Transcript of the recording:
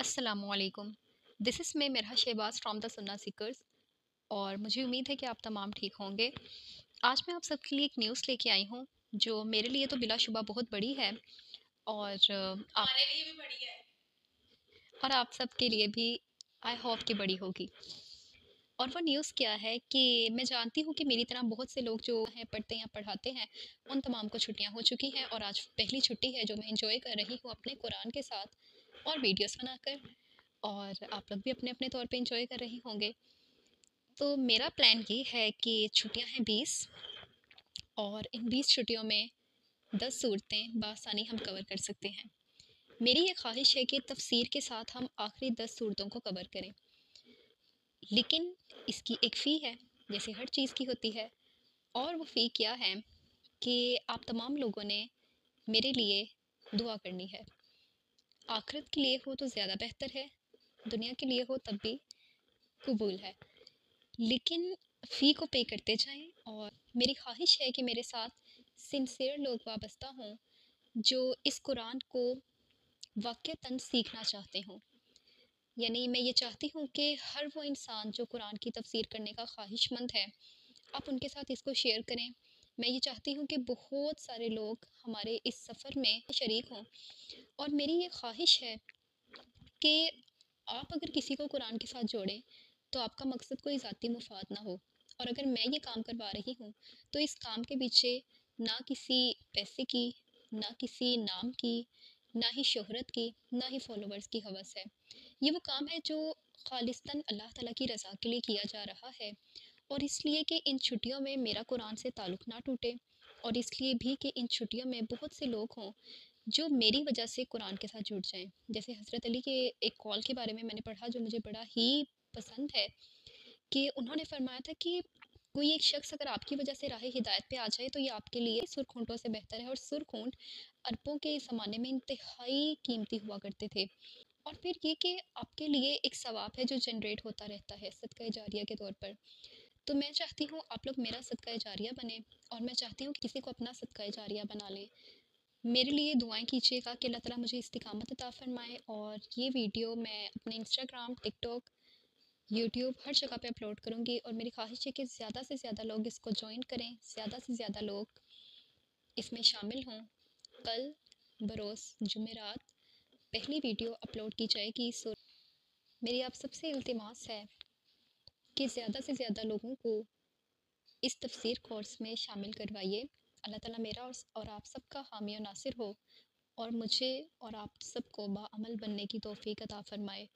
अस्सलाम वालेकुम। This is मैं मिरहा शहबाज फ्रॉम द सुन्ना सीकर्स और मुझे उम्मीद है कि आप तमाम ठीक होंगे। आज मैं आप सबके लिए एक न्यूज़ लेके आई हूँ जो मेरे लिए तो बिलाशुबा बहुत बड़ी है और हमारे लिए भी बड़ी है और आप सबके लिए भी आई होप कि बड़ी होगी। और वो न्यूज़ क्या है कि मैं जानती हूँ कि मेरी तरह बहुत से लोग जो हैं पढ़ते हैं या पढ़ाते हैं, उन तमाम को छुट्टियाँ हो चुकी हैं और आज पहली छुट्टी है जो मैं एंजॉय कर रही हूँ अपने कुरान के साथ और वीडियोस बनाकर। और आप लोग भी अपने अपने तौर पे एंजॉय कर रहे होंगे। तो मेरा प्लान ये है कि छुट्टियां हैं 20 और इन 20 छुट्टियों में 10 सूरतें बआसानी हम कवर कर सकते हैं। मेरी ये ख्वाहिश है कि तफसीर के साथ हम आखिरी 10 सूरतों को कवर करें, लेकिन इसकी एक फ़ी है, जैसे हर चीज़ की होती है। और वो फ़ी क्या है कि आप तमाम लोगों ने मेरे लिए दुआ करनी है। आखिरत के लिए हो तो ज़्यादा बेहतर है, दुनिया के लिए हो तब भी कबूल है, लेकिन फ़ी को पे करते जाएं। और मेरी ख्वाहिश है कि मेरे साथ सिंसियर लोग वाबस्ता हों जो इस कुरान को वाक़तन सीखना चाहते हों। यानी मैं ये चाहती हूँ कि हर वो इंसान जो कुरान की तफसीर करने का ख्वाहिशमंद है, आप उनके साथ इसको शेयर करें। मैं ये चाहती हूँ कि बहुत सारे लोग हमारे इस सफ़र में शरीक हों। और मेरी ये ख्वाहिश है कि आप अगर किसी को कुरान के साथ जोड़ें तो आपका मकसद कोई ज़ाती मुफाद ना हो। और अगर मैं ये काम करवा रही हूँ तो इस काम के पीछे ना किसी पैसे की, ना किसी नाम की, ना ही शोहरत की, ना ही फॉलोवर्स की हवस है। ये वो काम है जो खालिस्तन अल्लाह ताला की रज़ा के लिए किया जा रहा है। और इसलिए कि इन छुट्टियों में मेरा कुरान से ताल्लुक़ ना टूटे, और इसलिए भी कि इन छुट्टियों में बहुत से लोग हों जो मेरी वजह से कुरान के साथ जुड़ जाएं। जैसे हज़रत अली के एक कॉल के बारे में मैंने पढ़ा जो मुझे बड़ा ही पसंद है कि उन्होंने फरमाया था कि कोई एक शख्स अगर आपकी वजह से राह हिदायत पे आ जाए तो ये आपके लिए सुरखूंटों से बेहतर है। और सुरखूंट अरबों के ज़माने में इंतहाई कीमती हुआ करते थे। और फिर ये कि आपके लिए एक सवाब है जो जनरेट होता रहता है सदका जारिया के तौर पर। तो मैं चाहती हूँ आप लोग मेरा सदका जारिया बने, और मैं चाहती हूँ कि किसी को अपना सदका जारिया बना लें। मेरे लिए दुआएं कीजिएगा कि अल्लाह ताला मुझे इस्तिकामत अता फ़रमाए। और ये वीडियो मैं अपने इंस्टाग्राम, टिकटॉक, यूट्यूब हर जगह पे अपलोड करूँगी। और मेरी ख्वाहिश है कि ज़्यादा से ज़्यादा लोग इसको जॉइन करें, ज़्यादा से ज़्यादा लोग इसमें शामिल हों। कल बरोज़ जुमेरात पहली वीडियो अपलोड की जाएगी। सो मेरी आप सबसे इल्तिमास है कि ज़्यादा से ज़्यादा लोगों को इस तफसीर कोर्स में शामिल करवाइए। अल्लाह ताला मेरा और आप सबका हामी और नासिर हो, और मुझे और आप सबको बाअमल बनने की तौफ़ीक अता फ़रमाए।